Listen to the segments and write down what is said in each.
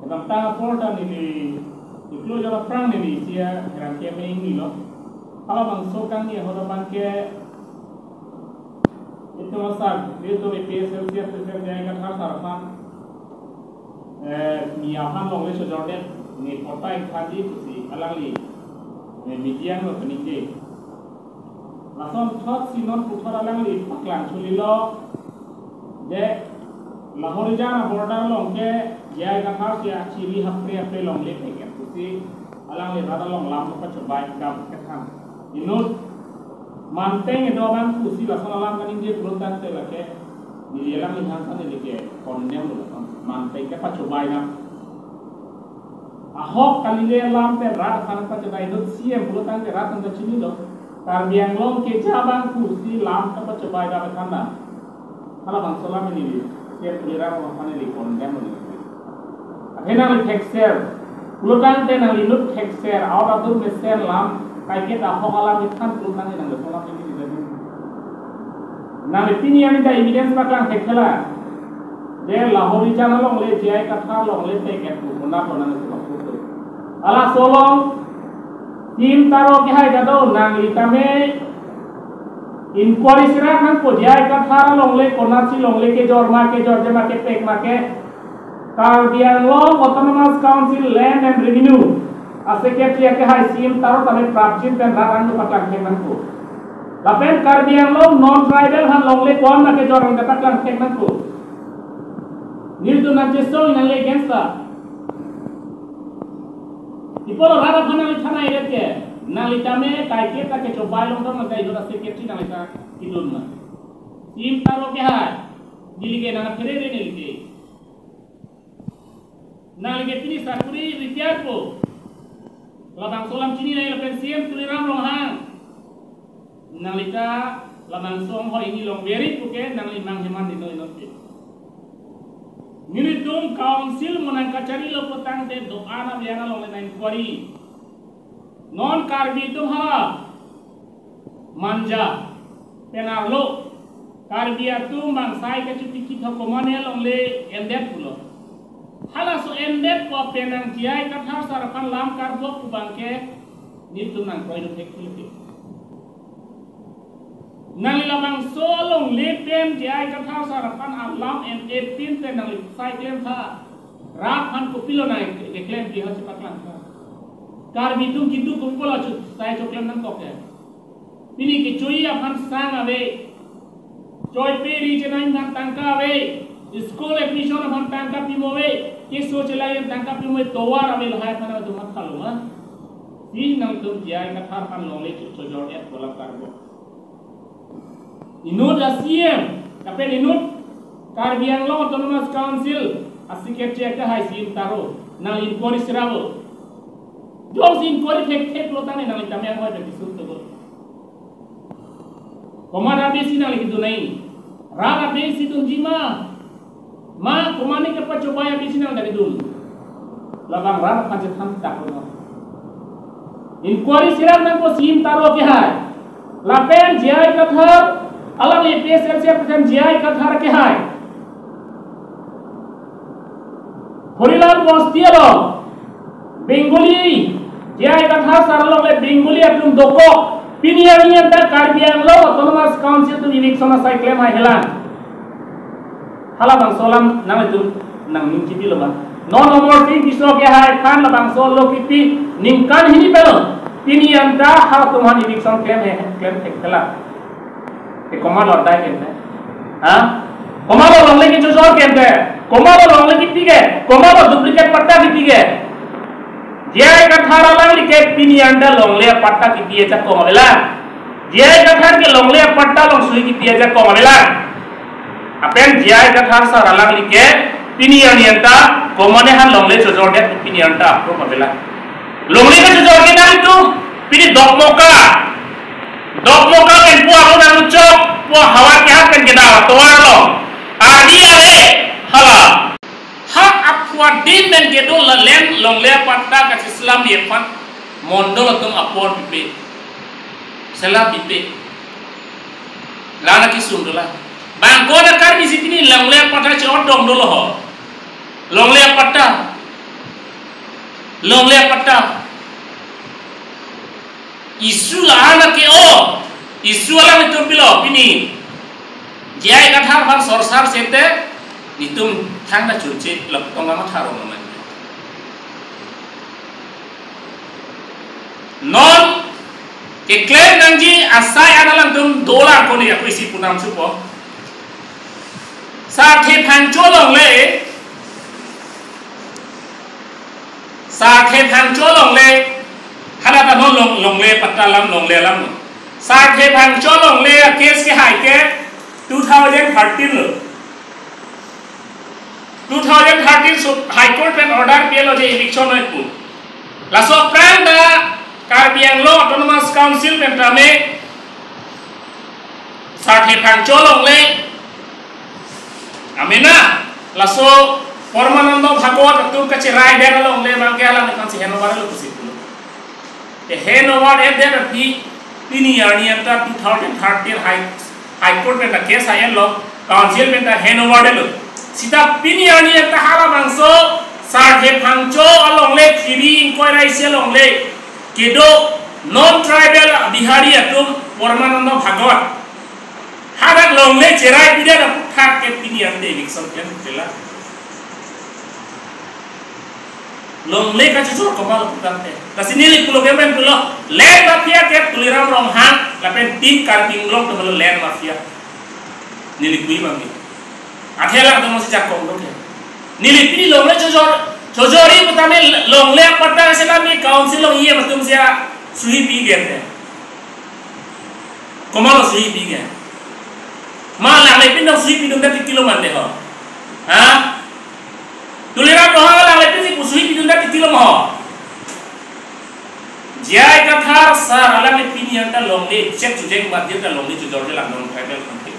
tentang porta ini itu jalan perang ini dia rangkaian ini loh. Kalau bangsa kan ni orang bangke itu masa dia tu PSL dia jangan kan harapan miahan long le sejauhnya ni porta yang tadi tu si alangli media tu peninggi. Langsung thot sinon putar alangli paklan sulilo je Lahore jana border long ke jai ka khas ya chiri hapre long le ke kusi alang le rada long lam ka chobai ka tham inut manteng edo ban kusi la sala lam kan inde brutan te la ke ni elang ni han san le ke konnem lo manteng ke pa chobai na ahok kalile lam te rat san pa chobai inut siem brutan te rat ta chini lo tar biang long ke jabang kusi lam ka pa chobai da khanda hala bang salam ni dia pelirang orang ni kondem ni. Akhirnya ni texture, pulutan ten ni lut texture, awal tu mesen lam, kai kita hokalam ikan pulutan ni nang solat ini jadi. Nang ini yang kita evidence maklang texture lah. Dia Lahore jana long le jai kata long le teket tu, mana pun nang solat tu. Alah solong, tim taro kehai jado nang itame inquiry sira kan ko jai ka thara long le konasi long le ke jor jama ke pek ma ke Karbiang Law Autonomous Council Land and Revenue a secretary ke hai sim taro tame prapjit pen raran nu patlang ke man ko lapen Karbiang Law non tribal han long le kon ma ke jor ang patlang ke man ko nirdu na jeso in le against the ipolo rara khana le thana ire ke nalitame kai ke ta ke chobai long dong kai dora secretary nalita idun na tim taro ke ha dilige na fere re ne like nalige tini sakuri ritiar ko labang solam chini na ila pensiem tuliram long hang nalita labang som ho ini long beri ko ke nang limang heman dino inote niritum council monang kacari lo potang de doa na biana long le inquiry non karbi tu ha manja penarlo karbi atu mangsai ke cuti kita komane long le endet pulo hala so endet ko penang kiai kathar sarapan lam karbo ku bangke ni tu nang koi do tekuli nang lamang so long le pen kiai kathar sarapan alam en 18 te nang sai klem tha rakhan ko pilo nai ke klem ki ha chapaklan tha Karbi tu gitu kumpul aja saya coklat nang kok ya. Ini kecuali apa sang abe, coy peri jenai nang tangka abe, school admission apa tangka pimo abe, kiso celai tangka pimo towar abe lohai mana tu mat kalau mah. Ini nang tu dia kathar kan loleh cocok et bola karbo. Inut asiem, tapi inut Karbiang Law Autonomous Council asik cek ke hai sim taro, nang inquiry serabo. Jom sin kori tek lotan ni nang itame ang hoy begitu tu. Komanda besi nang gitu nai. Raga besi tu jima. Ma komani ke pacobaya besi nang dari dulu. Labang raga panjat ham tak lono. Inquiry siram nang ko sim taro ke hai. Lapen jai kathar alam le PSL se present jai kathar ke hai. Horilal Postielo Bengali jai kathar saralong le Bengali atum doko pinian ta Karbiang Law Autonomous Council tu election sai claim hai helan hala bang solam nang itu nang ningki lo ba non nomor 3 kisro ke hai khan la bang sol lo kipi ningkan hini pelo pinian ta ha tumhan election claim hai claim thekala e komalo dai kente ha komalo long le ki chosor kente komalo long le kipi ke komalo duplicate patta kipi ke jai kathar alang like pinian da long le patta kipi echa komabela jai kathar ke long le patta long sui kipi echa komabela apen jai kathar sar alang like pinian yanta komane han long le chojor de pinian ta komabela long le ka chojor ke na itu pini dokmoka ken puak lo nang chok puak hawa ke hat ken gena toar lo adi are hala hak apwa din dan gedol la len long le patta ka Islam ye pan mondol tum apor pipe sela pipe lana ki sundola bangko na kar di sitini long le patta chot dong dolo ho long le patta long le patta isu la na ke o isu ala mitum pilo pini jai kathar bang sorsar sete nitum thang na churche lok tonga ma tharo ma non ke claim nangji asai adalang tum dolar ko ni aku isi punam supo sa the phang cholong le sa the phang cholong le hana ta non long le patta lam long le lam sa the phang cholong le case ke hai ke 2013 lo 2013 so high court pen order pelo je election hoy pu la so pranda Karbi Anglong Autonomous Council pentame sa the phang cholong le amena laso Pormanando Bhagwat tu kachi rai der long le bang kala ne kan si henovar lo kusi e henovar e der pi pini yani anta 2013 high court में case आया लो council में henovar de lo sita pini yani anta hala bangso sarhe phangcho along le thiri inquiry se long le kedo non tribal bihari atum Pormanando Bhagwat hadak long le cherai pide na thak ke pini ante election ken tela long le ka chur komal putante kasini li pulo kemen pulo land mafia ke tuliram rong hang la pen tin kar tinglong to lo land mafia nili kui mangi athela to mo si jak kom ke nili pini long le chojori putame long le patta se la mi council long ye matum sia sui pi ge te komal sui pi ge ma la le pin dong sui pi dong da kilo man de ho ha tuliram roh la le pin si pusui pi dong da kilo mo jai kathar sar ala me pin yang ta long le check chujeng bat dia ta long le chujor de lang dong tribal country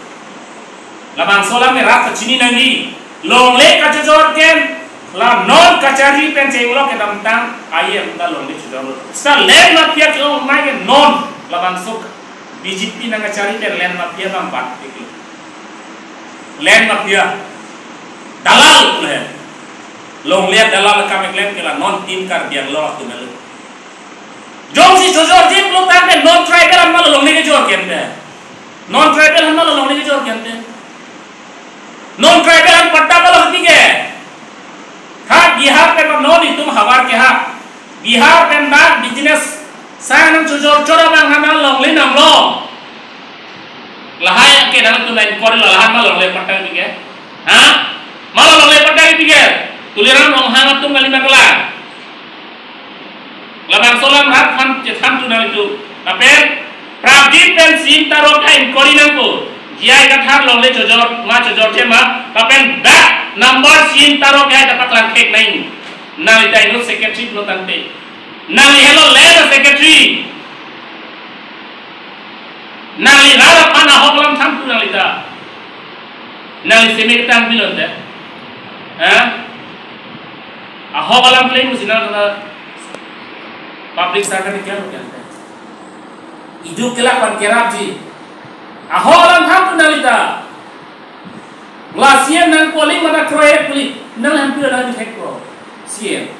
la bang sola me rat chini nangi long le ka chujor ken la non kachari pen chenglo ke dam tang aye ta long le chujor sa land mafia ke o mai ke non la bang sok BJP nang kachari pen land mafia bang bat ke land mafia dalal le long le dalal ka me claim ke la non team kar biang lo tu melu jong si chojor jip lo tan pe non tribal amma lo long le ke jor ken de non tribal amma lo long le ke jor ken de non tribal am patta balo hati ke ha bihar pe non ni tum hawar ke ha bihar pe na business sanam chojor chora bang hanal long le nam lo lahai ke dang tu lain kor lo lahan ma long le patta ni ke ha ma long le patta ni ke tuliram rong hang tum kali makla labang solam hat tham je tham tu na itu tapi prabdip pen sim taro kain korinang ko jiai ka thar long le chojor ma chojor che ma tapi back number sim taro kai dapat langkek nain nang ita ino secretary pro tante nang hello land secretary nang li rara pana hoklam tham tu nang ita nang li semek tang bilon de ha a hoklam play musina na public secretary क्या लोग कहते हैं इधु केला कौन केराप जी aholam tham tu nalita glacier nang polling mata kroe puli nang hampir ada di hekro sier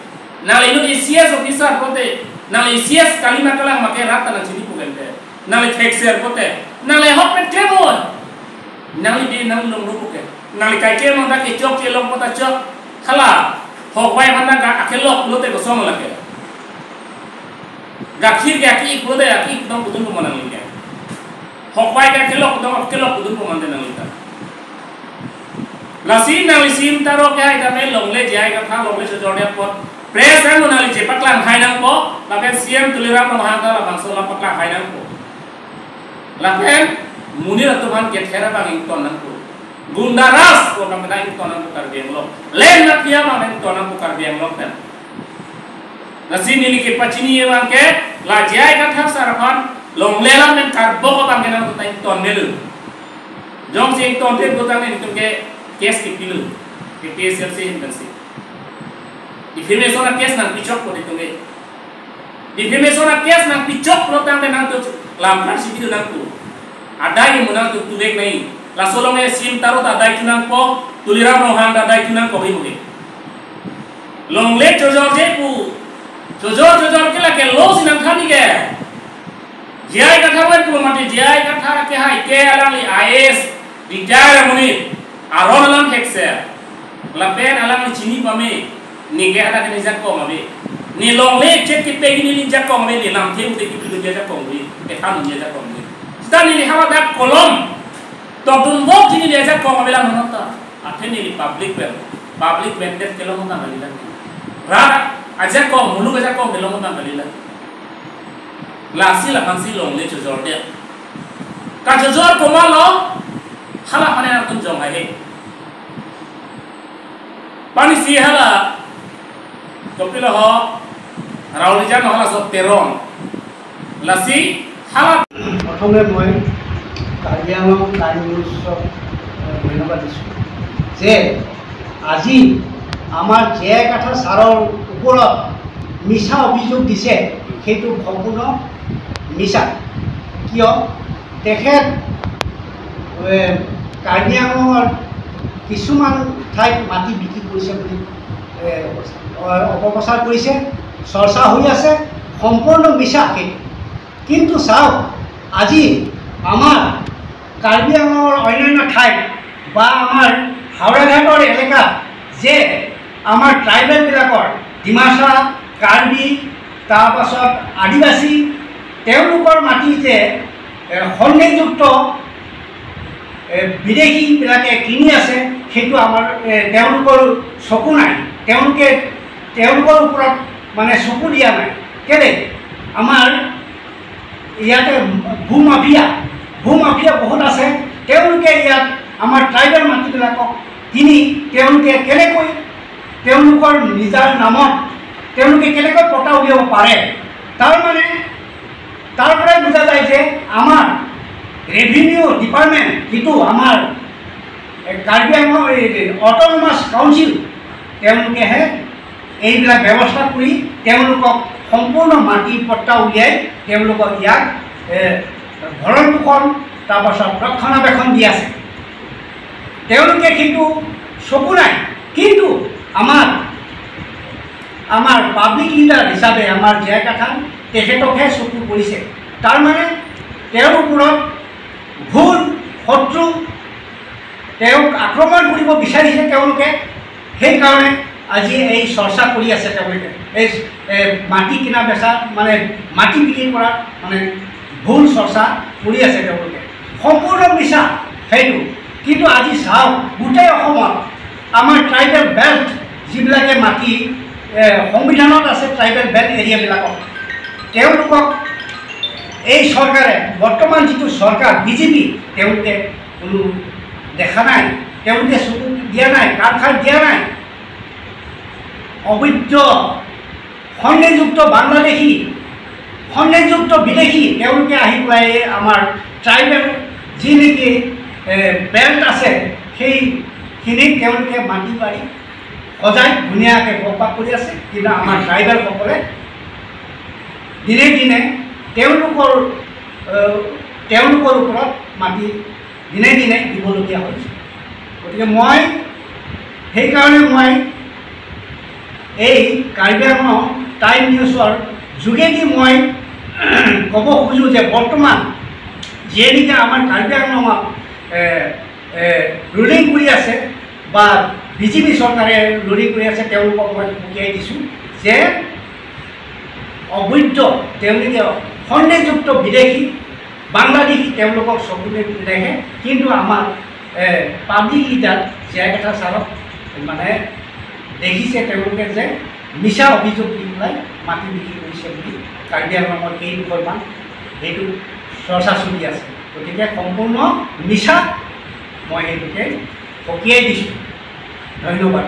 nang inu isias officer pote nang isias kalimat kalang make rata nang sini pugente nang hekser pote nang hop pet kemon nang di nang long rupuke nang kai kemon ta ke chok ke long pota chok khala hokwai manda ga akelok lote ko song lage gakhir ke aki ikode aki dong kudun ko manang linga hokwai ka kelok kudun ko mande nang lita lasin nang lisim taro ke ai da me long le jai ka tha long le jode pot press an nang li je paklang hai nang ko la pen CM tuliram no ha da la bangso la paklang hai nang ko la pen munir atuhan ke thera bang ing ton nang ko gundaras ko kam na ing ton nang ko kar biang lo len na pia ma ing ton nang ko kar biang lo pen nasi nili ke pacini yang ke la jai ka thak sarapan long lelam men karbo ko bang kenal kutai ton nelu jong sing ton te butang ne tum ke case ki pilu ke case se hin si defamation na case nang pichok ko tum ke defamation na case nang pichok lo tang te nang tu lam kar si bidu nang ku adai munang tu dek nahi la solong e sim tarot adai tunang ko tuliram no hang adai tunang ko hi long le chojor je pu jujur ke lagi lo sinang khani ke jai kata wen tu mati jai kata ke hai ke alang li IAS retire muni aron alang hekse lapen alang chini pame ni ke ada ke nizak ko mabe ni long le chet ki pe ni jak ko mabe ni nam the ude ki tu jak ko mabe ke tham ni jak ko mabe stani ni hawa dak kolom to dum bok chini jak ko mabe la monota atheni ni public vendor ke lo mona malila ra aja ko mulu aja ko ke lo mona malila lasi la kansi long le jujur dia ka jujur ko ma lo hala pane na kun jong hai pani si hala topila ho rauli jan hala so teron lasi hala প্রথমে মই Karbi Anglong time নিউজক ধন্যবাদ দিছোঁ যে আজি আমাৰ J কাঠা ছাৰৰ ওপৰত মিছা অভিযোগ দিছে সেইটো সম্পূৰ্ণ মিছা কিয় তেখেত কাৰ্বি আংলঙৰ কিছুমান ঠাইত মাটি বিক্ৰী কৰিছে বুলি অপপ্ৰচাৰ কৰিছে চৰ্চা হৈ আছে সম্পূৰ্ণ মিছা কিন্তু চাওক আজি আমাৰ কাৰ্বি আংলঙৰ অন্যান্য ঠাইত বা আমাৰ হাওড়াঘাটৰ এলেকাত যে আমাৰ ট্ৰাইবেলবিলাকৰ ডিমাচা কাৰ্বি তাৰপাছত আদিবাসী তেওঁলোকৰ মাটি যে সন্দেহযুক্ত বিদেশীবিলাকে কিনি আছে সেইটো আমাৰ তেওঁলোকৰ চকু নাই তেওঁলোকৰ ওপৰত মানে চকু দিয়া নাই কেলে আমাৰ ইয়াতে ভূমাফিয়া বহুত আছে তেওঁলোকে ইয়াত আমাৰ ট্ৰাইবেল মাটিবিলাকক কিনি তেওঁলোকে কেনেকৈ তেওঁলোকৰ নিজৰ নামত তেওঁলোকে কেনেকৈ পটা উলিয়াব পাৰে তাৰ পৰাই বুজা যায় যে আমাৰ ৰেভিনিউ ডিপাৰ্টমেণ্ট যিটো আমাৰ কাৰ্বি আংলং অট'নমাছ কাউন্সিল তেওঁলোকেহে এইবিলাক ব্যৱস্থা কৰি তেওঁলোকক সম্পূৰ্ণ মাটি পট্টা উলিয়াই তেওঁলোকক ইয়াক ভৰণ পোষণ তাৰপাছত ৰক্ষণাবেক্ষণ দি আছে তেওঁলোকে কিন্তু চকু নাই কিন্তু আমাৰ পাব্লিক লিডাৰ হিচাপে আমাৰ জে কাঠা তেখেতকহে চকু পৰিছে তাৰমানে তেওঁৰ ওপৰত ভুল শত্ৰু তেওঁক আক্ৰমণ কৰিব বিচাৰিছে তেওঁলোকে সেইকাৰণে আজি এই চৰ্চা কৰি আছে তেওঁলোকে এই মাটি কিনা বেচা মানে মাটি বিক্ৰী কৰা মানে ভুল চৰ্চা কৰি আছে তেওঁলোকে সম্পূৰ্ণ মিছা সেইটো কিন্তু আজি চাওক গোটেই অসমত আমাৰ ট্ৰাইবেল বেল্ট যিবিলাকে মাটি সংবিধানত আছে ট্ৰাইবেল বেল্ট এৰিয়াবিলাকক তেওঁলোকক এই চৰকাৰে বৰ্তমান যিটো চৰকাৰ বিজেপি তেওঁলোকে কোনো দেখা নাই তেওঁলোকে চকু দিয়া নাই কাণসাৰ দিয়া নাই অবৈধ সন্দেহযুক্ত বাংলাদেশী সন্দেহযুক্ত বিদেশী তেওঁলোকে আহি পেলাই আমাৰ ট্ৰাইবেল যি নেকি বেল্ট আছে সেইখিনিক তেওঁলোকে মাটি পাৰি সজাই ধুনীয়াকৈ বকবাক কৰি আছে কিন্তু আমাৰ ট্ৰাইবেলসকলে দিনে দিনে তেওঁলোকৰ ওপৰত মাটি দিনে দিনে দিবলগীয়া হৈছে গতিকে সেইকাৰণে মই এই কাৰ্বি আংলং টাইম নিউজৰ যোগেদি মই ক'ব খোজোঁ যে বৰ্তমান যিয়ে নেকি আমাৰ কাৰ্বি আংলঙত ৰুলিং কৰি আছে বা বিজেপি চৰকাৰে ৰুলিং কৰি আছে তেওঁলোকক মই উকিয়াই দিছোঁ যে অবৈধ তেওঁলোকে সন্দেহযুক্ত বিদেশী বাংলাদেশী তেওঁলোকক চকুৰে দেখে কিন্তু আমাৰ পাব্লিক লিডাৰ জে কাঠা ছাৰক মানে দেখিছে তেওঁলোকে যে মিছা অভিযোগ দি পেলাই মাটি বিক্ৰী কৰিছে বুলি কাৰ্বি আংলঙৰ এই দুখনমান সেইটো চৰ্চা চলি আছে গতিকে সম্পূৰ্ণ মিছা মই সেইটোকে সকীয়াই দিছোঁ ধন্যবাদ